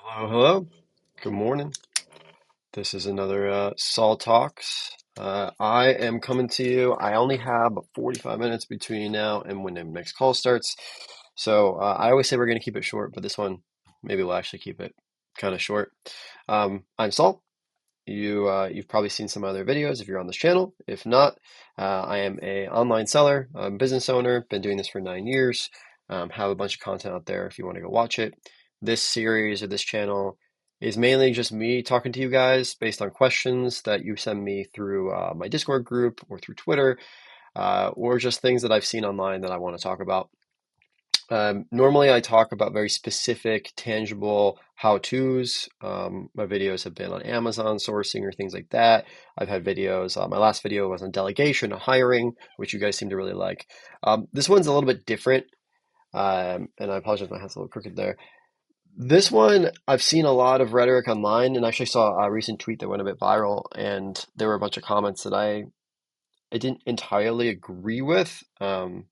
Hello, hello. Good morning. This is another Saul Talks. I am coming to you. I only have 45 minutes between now and when the next call starts. So I always say we're going to keep it short, but this one, maybe we'll actually keep it kind of short. I'm Saul. You've probably seen some other videos if you're on this channel. If not, I am a online seller, I'm a business owner, been doing this for 9 years. Have a bunch of content out there if you want to go watch it. This series or this channel is mainly just me talking to you guys based on questions that you send me through my Discord group or through Twitter, or just things that I've seen online that I want to talk about. Normally, I talk about very specific, tangible how-tos. My videos have been on Amazon sourcing or things like that. I've had videos. My last video was on delegation, hiring, which you guys seem to really like. This one's a little bit different, and I apologize, my hand's a little crooked there. This one, I've seen a lot of rhetoric online, and actually saw a recent tweet that went a bit viral, and there were a bunch of comments that I didn't entirely agree with. And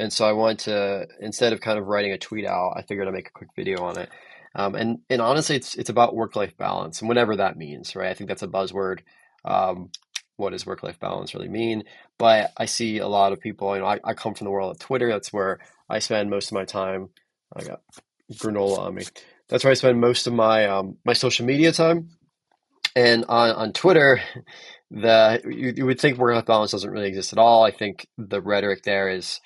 so I wanted to, instead of kind of writing a tweet out, I figured I'd make a quick video on it. And honestly, it's about work-life balance and whatever that means, right? I think that's a buzzword. Um, what does work-life balance really mean? But I see a lot of people, I come from the world of Twitter. That's where I spend most of my time. I got granola on me. That's where I spend most of my social media time. And on Twitter, you would think work-life balance doesn't really exist at all. I think the rhetoric there is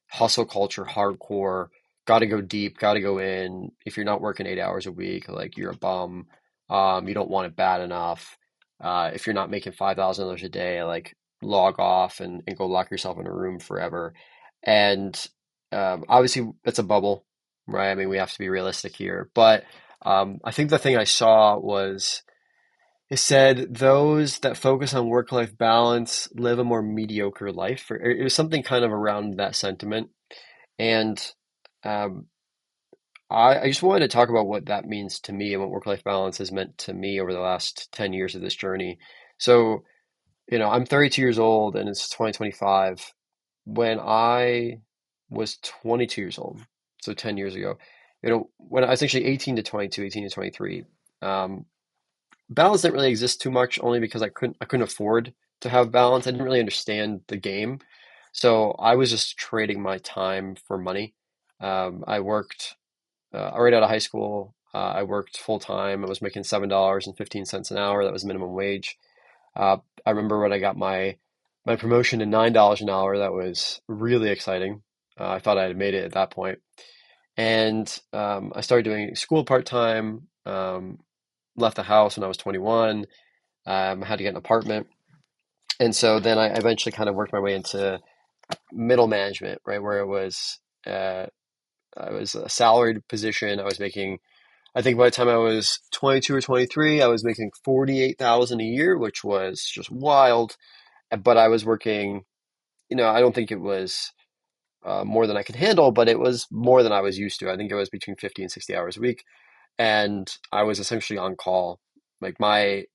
hustle culture, hardcore, got to go deep, got to go in. If you're not working 8 hours a week, like you're a bum. You don't want it bad enough. If you're not making $5,000 a day, like log off and go lock yourself in a room forever. And obviously, it's a bubble, right? I mean, we have to be realistic here. But I think the thing I saw was it said those that focus on work-life balance live a more mediocre life. Or it was something kind of around that sentiment. And um, I just wanted to talk about what that means to me and what work-life balance has meant to me over the last 10 years of this journey. So, I'm 32 years old and it's 2025. When I was 22 years old, so 10 years ago, when I was actually 18 to 22, 18 to 23, um, balance didn't really exist too much only because I couldn't afford to have balance. I didn't really understand the game. So I was just trading my time for money. I worked right out of high school. I worked full time. I was making $7.15 an hour. That was minimum wage. Uh, I remember when I got my promotion to $9 an hour. That was really exciting. I thought I had made it at that point. And I started doing school part time. Left the house when I was 21. I had to get an apartment. And so then I eventually kind of worked my way into middle management, right, where uh, I was a salaried position. I was making, I think by the time I was 22 or 23, I was making 48,000 a year, which was just wild. But I was working, I don't think it was more than I could handle, but it was more than I was used to. I think it was between 50 and 60 hours a week. And I was essentially on call. Like my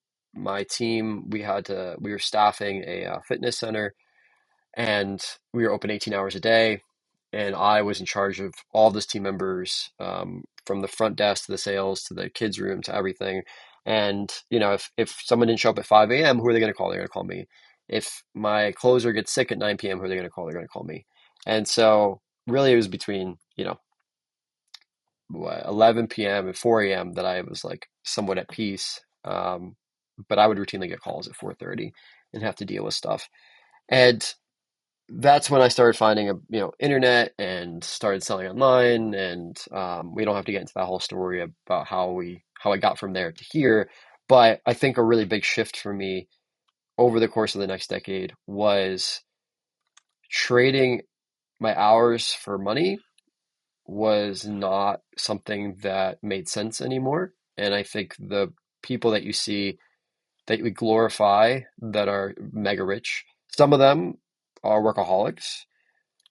team, we were staffing a fitness center, and we were open 18 hours a day, and I was in charge of all those team members, from the front desk to the sales to the kids room to everything. And if someone didn't show up at 5 a.m., who are they going to call? They're going to call me. If my closer gets sick at 9 p.m., who are they going to call? They're going to call me. And so really it was between 11 p.m. and 4 a.m. that I was like somewhat at peace. But I would routinely get calls at 4:30 and have to deal with stuff. And that's when I started finding internet and started selling online. And we don't have to get into that whole story about how I got from there to here. But I think a really big shift for me over the course of the next decade was trading my hours for money was not something that made sense anymore. And I think the people that you see that we glorify that are mega rich, some of them are workaholics,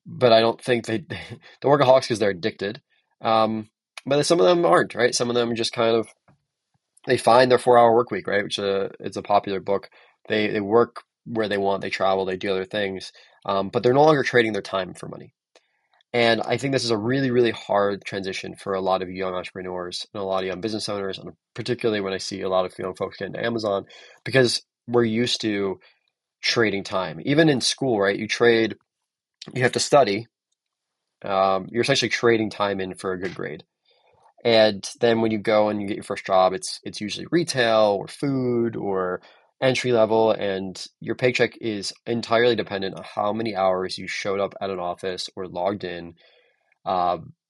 but I don't think they're workaholics because they're addicted. Um, but some of them aren't, right? Some of them just kind of they find their 4 hour work week, right? Which it's a popular book. They work where they want, they travel, they do other things, but they're no longer trading their time for money. And I think this is a really, really hard transition for a lot of young entrepreneurs and a lot of young business owners, and particularly when I see a lot of young folks get into Amazon, because we're used to trading time. Even in school, right? You have to study. You're essentially trading time in for a good grade. And then when you go and you get your first job, it's usually retail or food or entry level, and your paycheck is entirely dependent on how many hours you showed up at an office or logged in.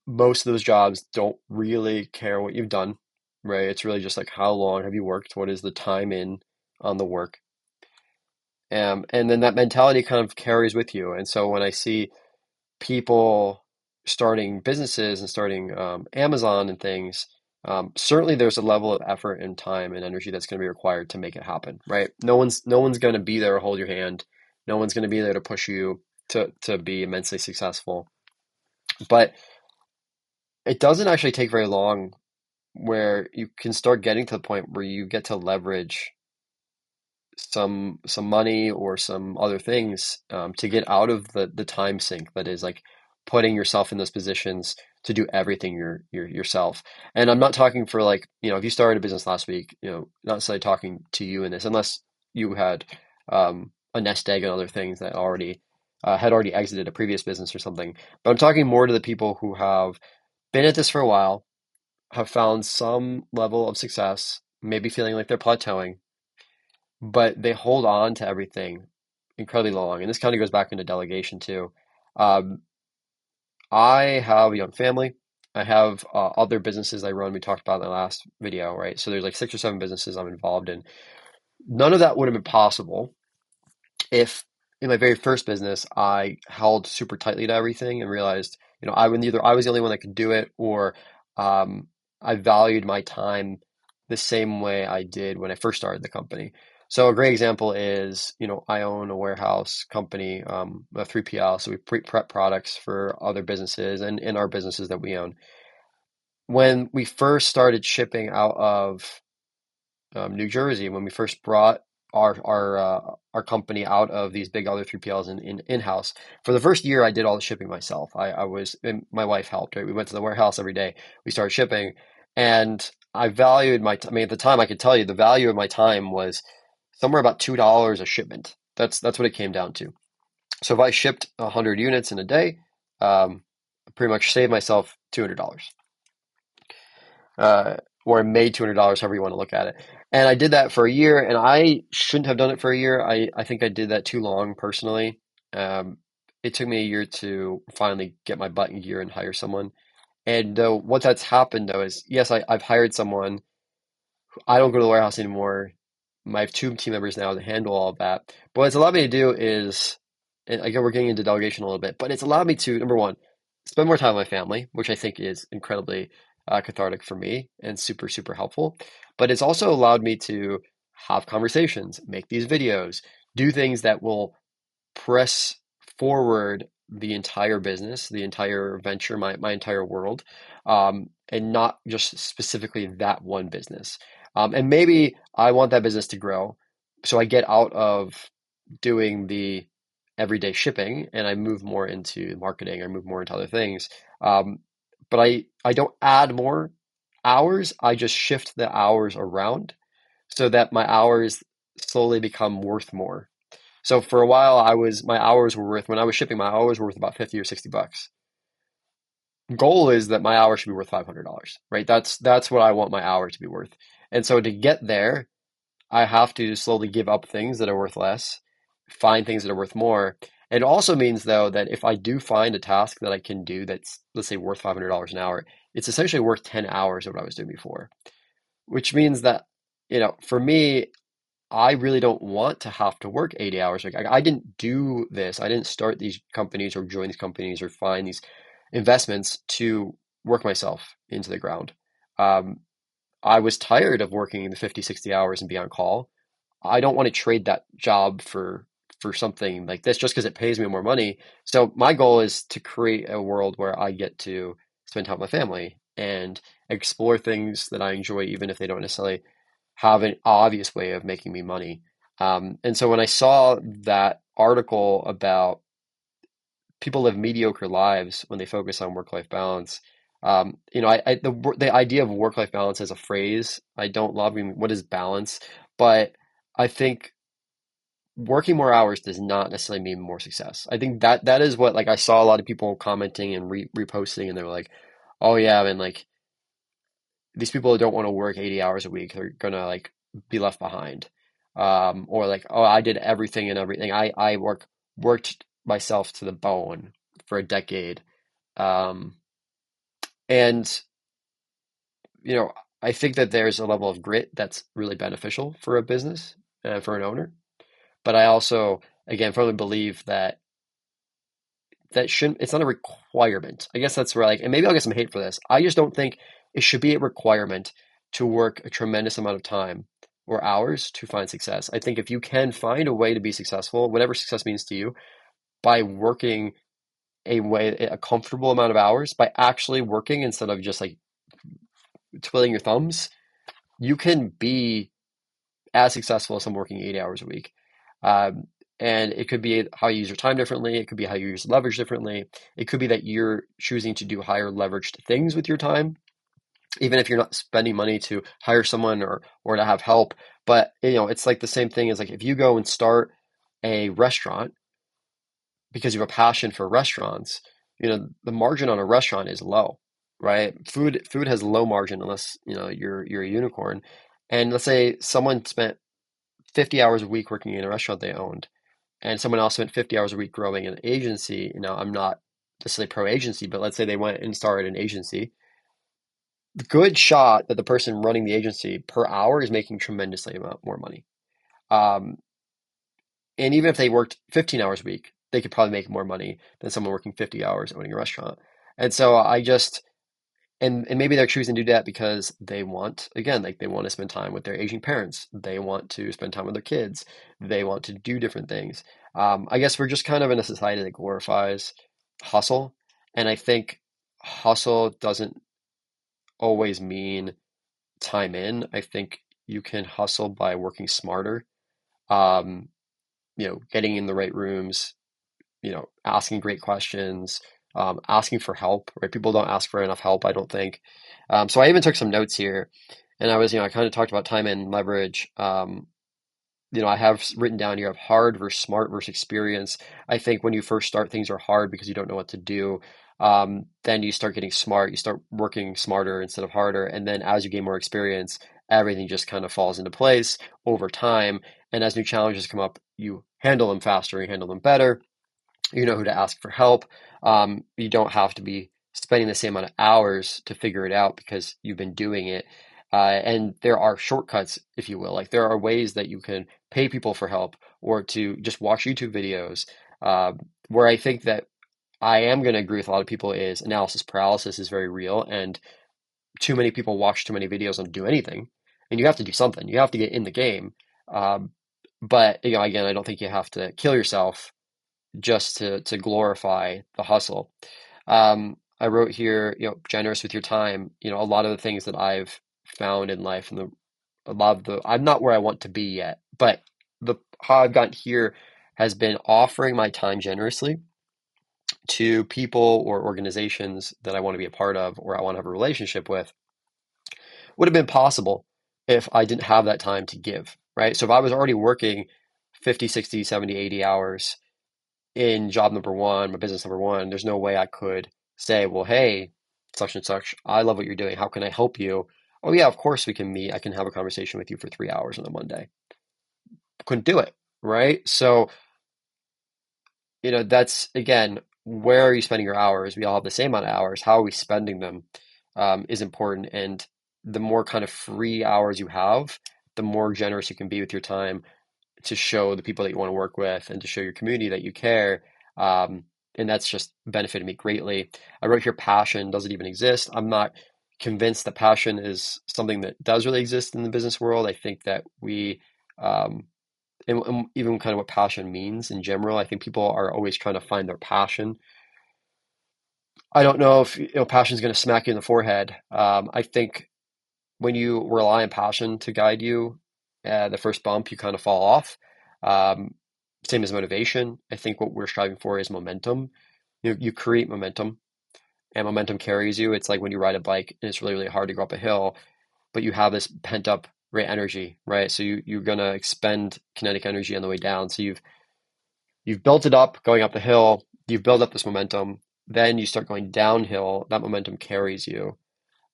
Most of those jobs don't really care what you've done, right? It's really just like how long have you worked? What is the time in on the work? And then that mentality kind of carries with you. And so when I see people starting businesses and starting Amazon and things, certainly there's a level of effort and time and energy that's going to be required to make it happen, right? No one's going to be there to hold your hand. No one's going to be there to push you to be immensely successful. But it doesn't actually take very long where you can start getting to the point where you get to leverage some money or some other things to get out of the time sink that is like putting yourself in those positions to do everything yourself. And I'm not talking for like, if you started a business last week, not necessarily talking to you in this, unless you had a nest egg and other things that already had already exited a previous business or something. But I'm talking more to the people who have been at this for a while, have found some level of success, maybe feeling like they're plateauing, but they hold on to everything incredibly long. And this kind of goes back into delegation too. Um, I have a young family. I have other businesses I run. We talked about in the last video, right? So there's like 6 or 7 businesses I'm involved in. None of that would have been possible if in my very first business I held super tightly to everything and realized, I was the only one that could do it, or um, I valued my time the same way I did when I first started the company. So a great example is, I own a warehouse company, a 3PL, so we prep products for other businesses and in our businesses that we own. When we first started shipping out of New Jersey, when we first brought our company out of these big other 3PLs in-house. For the first year, I did all the shipping myself. I was, and my wife helped, right? We went to the warehouse every day. We started shipping, and I valued I mean, at the time, I could tell you the value of my time was somewhere about $2 a shipment. That's what it came down to. So if I shipped 100 units in a day, I pretty much saved myself $200. uh, or made $200, however you want to look at it. And I did that for a year, and I shouldn't have done it for a year. I think I did that too long personally. Um, it took me a year to finally get my butt in gear and hire someone. And what that's happened though is, yes, I've hired someone. I don't go to the warehouse anymore. I have 2 team members now to handle all of that. But what it's allowed me to do is, and again, we're getting into delegation a little bit, but it's allowed me to, number one, spend more time with my family, which I think is incredibly cathartic for me and super, super helpful. But it's also allowed me to have conversations, make these videos, do things that will press forward the entire business, the entire venture, my entire world, and not just specifically that one business. And maybe I want that business to grow, so I get out of doing the everyday shipping and I move more into marketing. I move more into other things. But I don't add more hours. I just shift the hours around so that my hours slowly become worth more. So for a while, my hours were worth when I was shipping, my hours were worth about 50 or $60. Goal is that my hour should be worth $500, right? That's what I want my hour to be worth. And so to get there, I have to slowly give up things that are worth less, find things that are worth more. It also means though that if I do find a task that I can do that's, let's say, worth $500 an hour, it's essentially worth 10 hours of what I was doing before, which means that, for me, I really don't want to have to work 80 hours. Like I didn't do this. I didn't start these companies or join these companies or find these investments to work myself into the ground. Um, I was tired of working the 50, 60 hours and be on call. I don't want to trade that job for something like this just because it pays me more money. So my goal is to create a world where I get to spend time with my family and explore things that I enjoy, even if they don't necessarily have an obvious way of making me money. And so when I saw that article about people live mediocre lives when they focus on work-life balance. The idea of work-life balance as a phrase, I don't love. I mean, what is balance? But I think working more hours does not necessarily mean more success. I think that is what, like, I saw a lot of people commenting and reposting, and they were like, "Oh yeah, and like these people who don't want to work 80 hours a week, they're gonna like be left behind." Or like, "Oh, I did everything and everything. I worked myself to the bone for a decade." Um, and you know, I think that there's a level of grit that's really beneficial for a business, for an owner. But I also, again, firmly believe that shouldn't, it's not a requirement. I guess that's where, like, and maybe I'll get some hate for this. I just don't think it should be a requirement to work a tremendous amount of time or hours to find success. I think if you can find a way to be successful, whatever success means to you, by working a comfortable amount of hours, by actually working instead of just like twiddling your thumbs, you can be as successful as someone working 80 hours a week. Um, and it could be how you use your time differently. It could be how you use leverage differently. It could be that you're choosing to do higher leveraged things with your time, even if you're not spending money to hire someone or to have help. But it's like the same thing as, like, if you go and start a restaurant because you have a passion for restaurants, the margin on a restaurant is low, right? Food has low margin unless you're a unicorn. And let's say someone spent 50 hours a week working in a restaurant they owned, and someone else spent 50 hours a week growing an agency. I'm not necessarily pro agency, but let's say they went and started an agency. Good shot that the person running the agency per hour is making tremendously amount more money. Um, and even if they worked 15 hours a week, they could probably make more money than someone working 50 hours owning a restaurant. And so I just, and maybe they're choosing to do that because they want, again, like, they want to spend time with their aging parents. They want to spend time with their kids. They want to do different things. I guess we're just kind of in a society that glorifies hustle. And I think hustle doesn't always mean time in. I think you can hustle by working smarter, um, getting in the right rooms, asking great questions, asking for help, right? People don't ask for enough help, I don't think. So I even took some notes here, and I kind of talked about time and leverage. I have written down here of hard versus smart versus experience. I think when you first start, things are hard because you don't know what to do. Then you start getting smart, you start working smarter instead of harder. And then as you gain more experience, everything just kind of falls into place over time. And as new challenges come up, you handle them faster, you handle them better. You know who to ask for help. You don't have to be spending the same amount of hours to figure it out because you've been doing it. And there are shortcuts, if you will. Like, there are ways that you can pay people for help or to just watch YouTube videos. Where I think that I am going to agree with a lot of people is analysis paralysis is very real, and too many people watch too many videos and do anything. And you have to do something. You have to get in the game. Um, but again, I don't think you have to kill yourself just to glorify the hustle. I wrote here, generous with your time. A lot of the things that I've found in life, and a lot of I'm not where I want to be yet, but the how I've gotten here has been offering my time generously to people or organizations that I want to be a part of or I want to have a relationship with. Would have been possible if I didn't have that time to give, right? So if I was already working 50, 60, 70, 80 hours in job number one, my business number one, there's no way I could say, well, hey, such and such, I love what you're doing. How can I help you? Oh, yeah, of course we can meet. I can have a conversation with you for 3 hours on a Monday. Couldn't do it, right? So, that's, again, where are you spending your hours? We all have the same amount of hours. How are we spending them, is important. And the more kind of free hours you have, the more generous you can be with your time to show the people that you want to work with and to show your community that you care. Um, and that's just benefited me greatly. I wrote here, passion doesn't even exist. I'm not convinced that passion is something that does really exist in the business world. I think that um, and even kind of what passion means in general, I think people are always trying to find their passion. I don't know if passion is going to smack you in the forehead. I think when you rely on passion to guide you, the first bump, you kind of fall off. Um, Same as motivation. I think what we're striving for is momentum. you create momentum, and momentum carries you. It's like when you ride a bike and it's really, really hard to go up a hill, but you have this pent up right energy, right? So you're gonna expend kinetic energy on the way down. So you've built it up going up the hill, you've built up this momentum, then you start going downhill, that momentum carries you.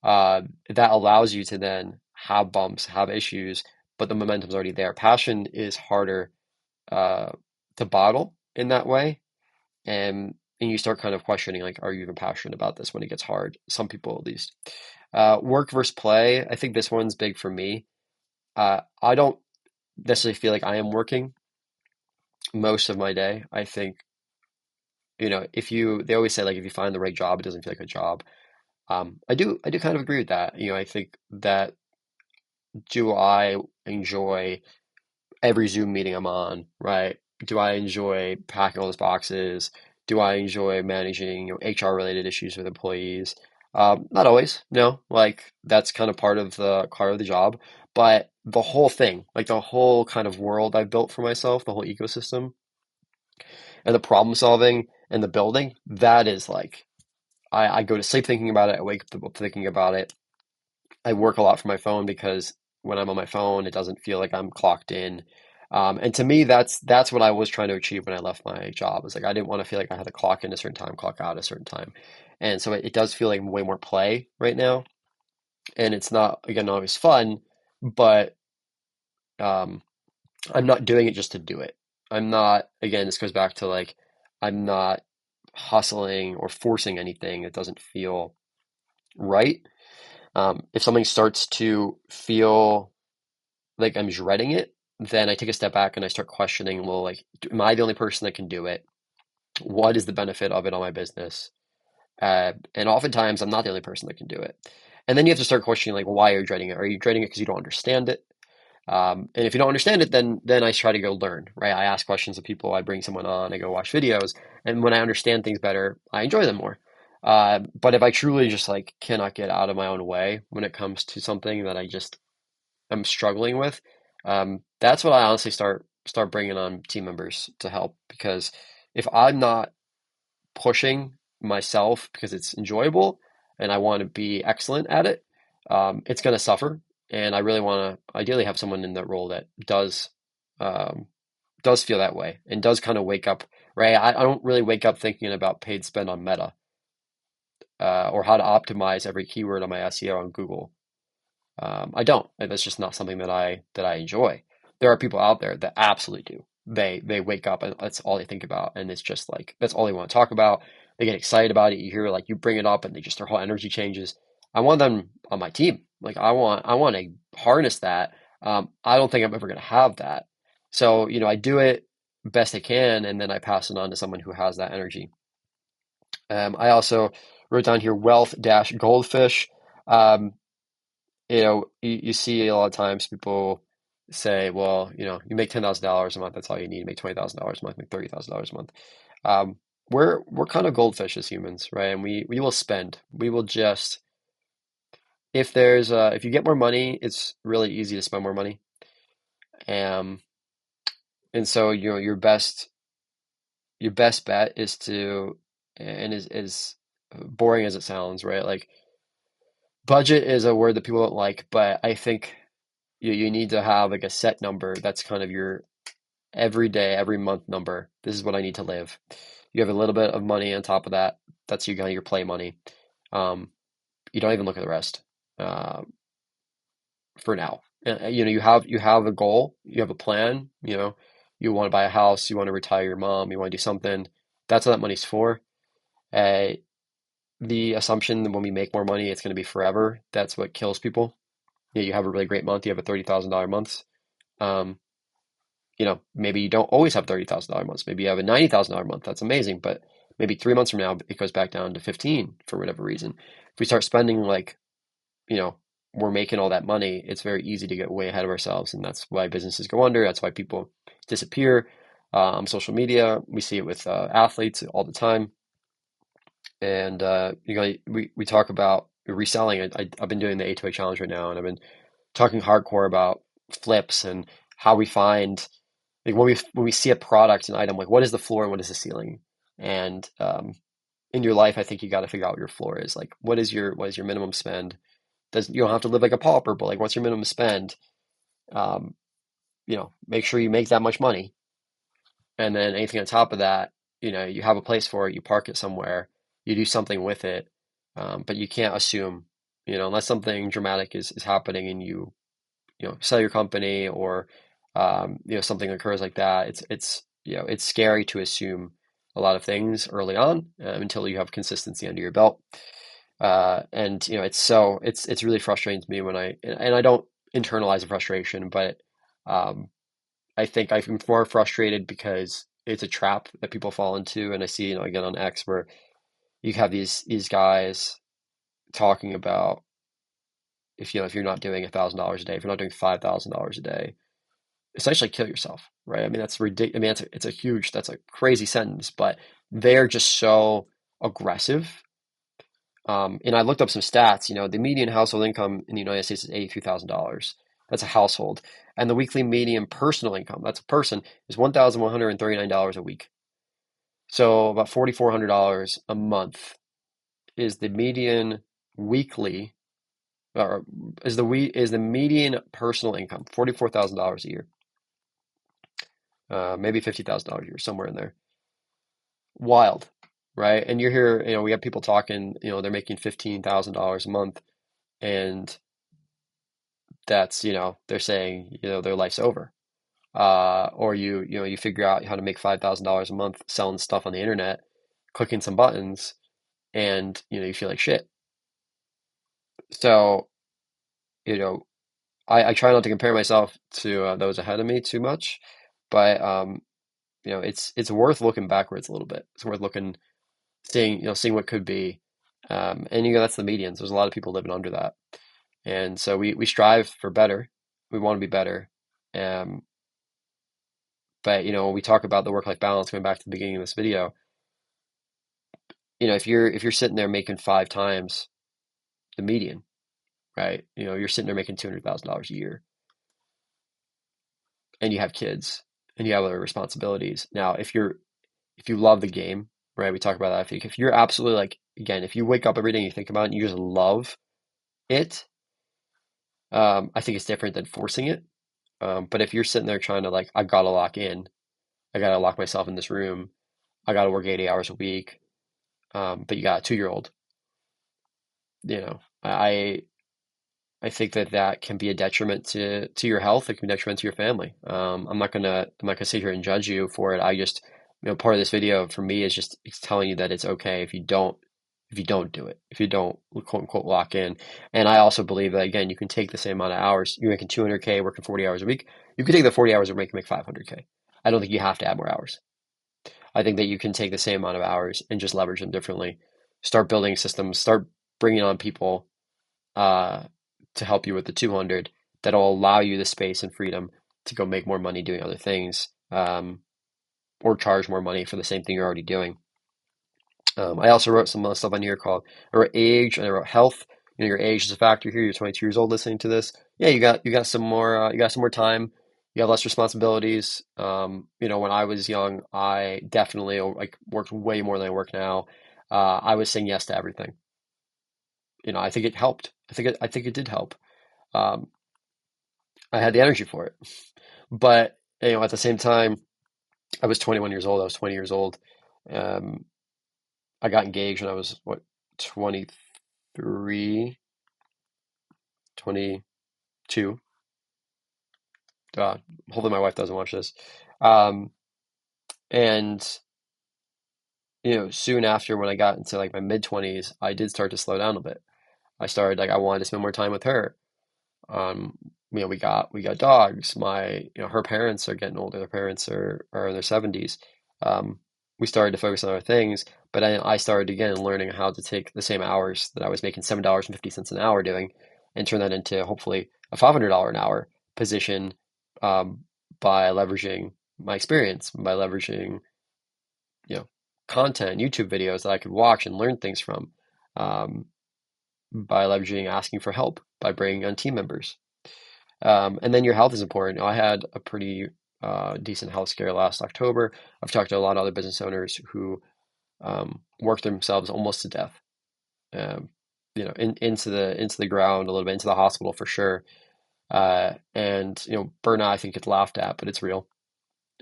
That allows you to then have bumps, have issues, but the momentum's already there. Passion is harder uh, to bottle in that way, and you start kind of questioning like, are you even passionate about this when it gets hard? Some people at least. Work versus play. I think this one's big for me. I don't necessarily feel like I am working most of my day. I think, if they always say like if you find the right job, it doesn't feel like a job. I do kind of agree with that. I think that, do I enjoy every Zoom meeting I'm on, right? Do I enjoy packing all those boxes? Do I enjoy managing, HR related issues with employees? Not always, no. Like that's kind of part of the job, but the whole thing, like the whole kind of world I've built for myself, the whole ecosystem and the problem solving and the building, that is like I go to sleep thinking about it. I wake up thinking about it. I work a lot from my phone because when I'm on my phone, it doesn't feel like I'm clocked in. And to me, that's what I was trying to achieve when I left my job. It's like I didn't want to feel like I had to clock in a certain time, clock out a certain time. And so it does feel like way more play right now. And it's not, again, not always fun, but um, I'm not doing it just to do it. I'm not, again, this goes back to like, I'm not hustling or forcing anything. It doesn't feel right. If something starts to feel like I'm dreading it, then I take a step back and I start questioning, well, like, am I the only person that can do it? What is the benefit of it on my business? And oftentimes I'm not the only person that can do it. And then you have to start questioning, like, why are you dreading it? Are you dreading it because you don't understand it? And if you don't understand it, then I try to go learn, right? I ask questions of people, I bring someone on, I go watch videos, and when I understand things better, I enjoy them more. But if I truly just like cannot get out of my own way when it comes to something that I just am struggling with, that's what I honestly start bringing on team members to help. Because if I'm not pushing myself because it's enjoyable and I want to be excellent at it, it's going to suffer. And I really want to ideally have someone in that role that um, does feel that way and does kind of wake up, right? I don't really wake up thinking about paid spend on Meta, or how to optimize every keyword on my SEO on Google. I don't. That's just not something that I enjoy. There are people out there that absolutely do. They wake up and that's all they think about, and it's just like that's all they want to talk about. They get excited about it. You hear like you bring it up, and their whole energy changes. I want them on my team. Like I want to harness that. I don't think I'm ever going to have that. So I do it best I can, and then I pass it on to someone who has that energy. I also wrote down here wealth dash goldfish. Um, you see a lot of times people say, well, you make $10,000 a month, that's all you need. You make $20,000 a month, make $30,000 a month. Um, we're kind of goldfish as humans, right? And we will spend. We will just if you get more money, it's really easy to spend more money. Um, and so your best bet is to, and is boring as it sounds, right? Like budget is a word that people don't like, but I think you need to have like a set number that's kind of your every day, every month number. This is what I need to live. You have a little bit of money on top of that. That's kind of your play money. Um, you don't even look at the rest uh, for now. You have a goal, you have a plan. You want to buy a house, you want to retire your mom, you want to do something. That's what that money's for. Uh, the assumption that when we make more money, it's going to be forever. That's what kills people. You have a really great month. You have a $30,000 month. Um, maybe you don't always have $30,000 months. Maybe you have a $90,000 month. That's amazing. But maybe 3 months from now, it goes back down to 15 for whatever reason. If we start spending like, you know, we're making all that money, it's very easy to get way ahead of ourselves. And that's why businesses go under. That's why people disappear on social media. We see it with athletes all the time. And, we talk about reselling. I've been doing the A2A challenge right now, and I've been talking hardcore about flips and how we find like when we see a product, an item, like what is the floor and what is the ceiling? And in your life, I think you got to figure out what your floor is. Like, what is your minimum spend? Does You don't have to live like a pauper, but like, what's your minimum spend? Um, make sure you make that much money, and then anything on top of that, you have a place for it. You park it somewhere. You do something with it, but you can't assume, unless something dramatic is happening and you sell your company or something occurs like that. It's scary to assume a lot of things early on until you have consistency under your belt. And it's really frustrating to me when I don't internalize the frustration, but um, I think I'm more frustrated because it's a trap that people fall into, and I see, again on X, where you have these guys talking about, if you're not doing $1,000 a day, if you're not doing $5,000 a day, essentially kill yourself, right? I mean, that's ridiculous. I mean, that's a crazy sentence, but they're just so aggressive. And I looked up some stats. The median household income in the United States is $83,000. That's a household. And the weekly median personal income, that's a person, is $1,139 a week. So about $4,400 a month is the median weekly, or is the median personal income, $44,000 a year, maybe $50,000 a year, somewhere in there. Wild, right? And you're here, we have people talking, they're making $15,000 a month, and that's, they're saying, their life's over. Or you figure out how to make $5,000 a month selling stuff on the internet, clicking some buttons, and you feel like shit. So, you know, I try not to compare myself to those ahead of me too much, but it's worth looking backwards a little bit. It's worth seeing what could be. And that's the medians. There's a lot of people living under that. And so we strive for better. We want to be better. Um, but when we talk about the work-life balance, going back to the beginning of this video, if you're sitting there making five times the median, right? You're sitting there making $200,000 a year, and you have kids, and you have other responsibilities. Now, if you love the game, right? We talk about that. I think if you're absolutely, like, again, if you wake up every day and you think about it and you just love it, I think it's different than forcing it. But if you're sitting there trying to, like, I've got to lock in, I got to lock myself in this room, I got to work 80 hours a week, but you got a 2-year-old, you know, I think that can be a detriment to your health. It can be a detriment to your family. I'm not gonna sit here and judge you for it. I just, part of this video for me is just it's telling you that it's okay if you don't do it, if you don't quote unquote lock in. And I also believe that, again, you can take the same amount of hours. You're making 200K working 40 hours a week. You can take the 40 hours and make 500K. I don't think you have to add more hours. I think that you can take the same amount of hours and just leverage them differently. Start building systems. Start bringing on people uh, to help you with the 200 that'll allow you the space and freedom to go make more money doing other things, or charge more money for the same thing you're already doing. I also wrote some other stuff on here called, I wrote age and I wrote health. Your age is a factor here. You're 22 years old listening to this. Yeah, you got some more time. You have less responsibilities. When I was young, I definitely like worked way more than I work now. I was saying yes to everything. I think it helped. I think it did help. Um, I had the energy for it. But at the same time, I was 21 years old. I was 20 years old. Um, I got engaged when I was, what, 23, 22. Uh, Hopefully my wife doesn't watch this. Um, and soon after, when I got into like my mid 20s, I did start to slow down a bit. I started, like, I wanted to spend more time with her. Um, we got dogs. Her parents are getting older. Their parents are in their 70s. We started to focus on other things, but I started again learning how to take the same hours that I was making $7.50 an hour doing, and turn that into hopefully a $500 an hour position, um, by leveraging my experience, by leveraging you know content, YouTube videos that I could watch and learn things from, um, by leveraging asking for help, by bringing on team members. And then your health is important. I had a pretty decent health scare last October. I've talked to a lot of other business owners who work themselves almost to death, um, into the ground a little bit, into the hospital for sure. And burnout I think gets laughed at, but it's real.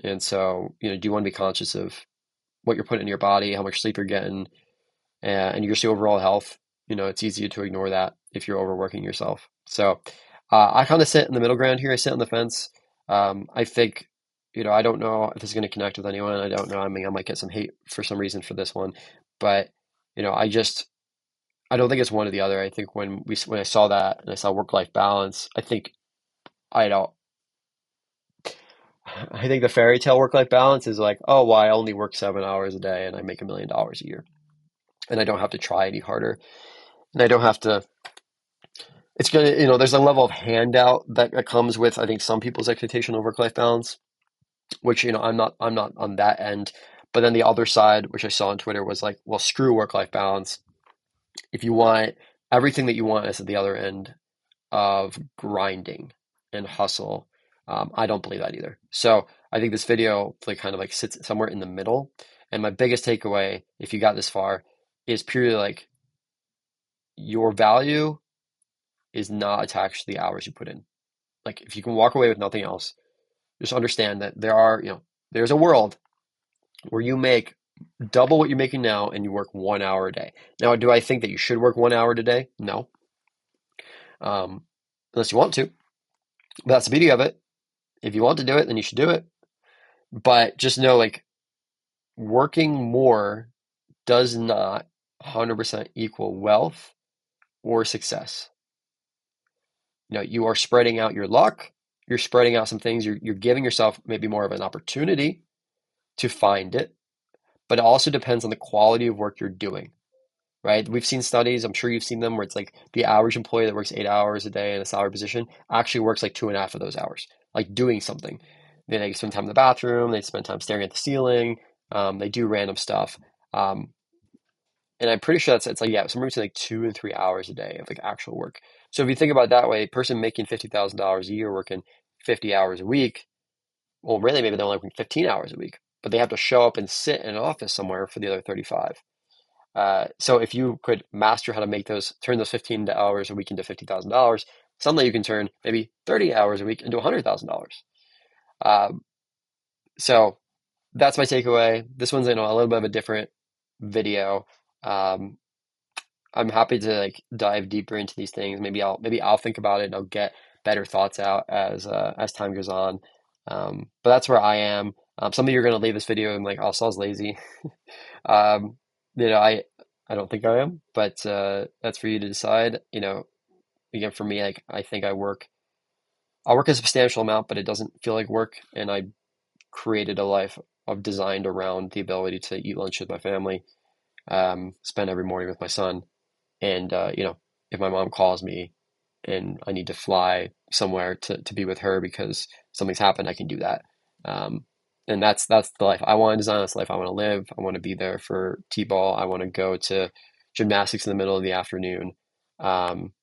And so, do you want to be conscious of what you're putting in your body, how much sleep you're getting, and your overall health? It's easy to ignore that if you're overworking yourself. So I kind of sit in the middle ground here. I sit on the fence. I think, I don't know if this is going to connect with anyone. I don't know. I mean, I might get some hate for some reason for this one, but I don't think it's one or the other. I think when I saw that and I saw work-life balance, I don't. I think the fairy tale work-life balance is like, oh, well, I only work 7 hours a day and I make $1 million a year, and I don't have to try any harder, and I don't have to. It's gonna, there's a level of handout that comes with, I think, some people's expectation of work-life balance, which, I'm not on that end. But then the other side, which I saw on Twitter, was like, well, screw work-life balance. If you want everything that you want is at the other end of grinding and hustle. I don't believe that either. So I think this video like kind of like sits somewhere in the middle. And my biggest takeaway, if you got this far, is purely like your value is not attached to the hours you put in. Like if you can walk away with nothing else, just understand that there's a world where you make double what you're making now and you work 1 hour a day. Now, do I think that you should work 1 hour a day? No. Um, Unless you want to. But that's the beauty of it. If you want to do it, then you should do it. But just know, like, working more does not 100% equal wealth or success. You are spreading out your luck. You're spreading out some things. You're giving yourself maybe more of an opportunity to find it, but it also depends on the quality of work you're doing, right? We've seen studies, I'm sure you've seen them, where it's like the average employee that works 8 hours a day in a salary position actually works like 2.5 of those hours, like doing something. They spend time in the bathroom, they spend time staring at the ceiling, they do random stuff. Um, and I'm pretty sure it's like, yeah, somewhere between like 2 and 3 hours a day of like actual work. So if you think about it that way, a person making $50,000 a year working 50 hours a week, well, really, maybe they're only working 15 hours a week, but they have to show up and sit in an office somewhere for the other 35. So if you could master how to turn those 15 hours a week into $50,000, suddenly you can turn maybe 30 hours a week into $100,000. Um, so that's my takeaway. This one's, a little bit of a different video. Um, I'm happy to like dive deeper into these things. Maybe I'll think about it and I'll get better thoughts out as time goes on. But that's where I am. Some of you are gonna leave this video and like, oh, Saul's lazy. Um, I don't think I am, but that's for you to decide. Again, for me, like I think I work a substantial amount, but it doesn't feel like work, and I created a life of designed around the ability to eat lunch with my family, spend every morning with my son. And if my mom calls me and I need to fly somewhere to be with her because something's happened, I can do that. Um, and that's the life I want to design. That's the life I want to live. I want to be there for T-ball. I want to go to gymnastics in the middle of the afternoon. Um,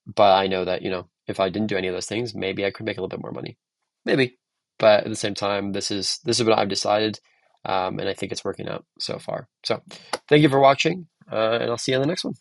but I know that, if I didn't do any of those things, maybe I could make a little bit more money. Maybe. But at the same time, this is what I've decided. And I think it's working out so far. So thank you for watching, and I'll see you on the next one.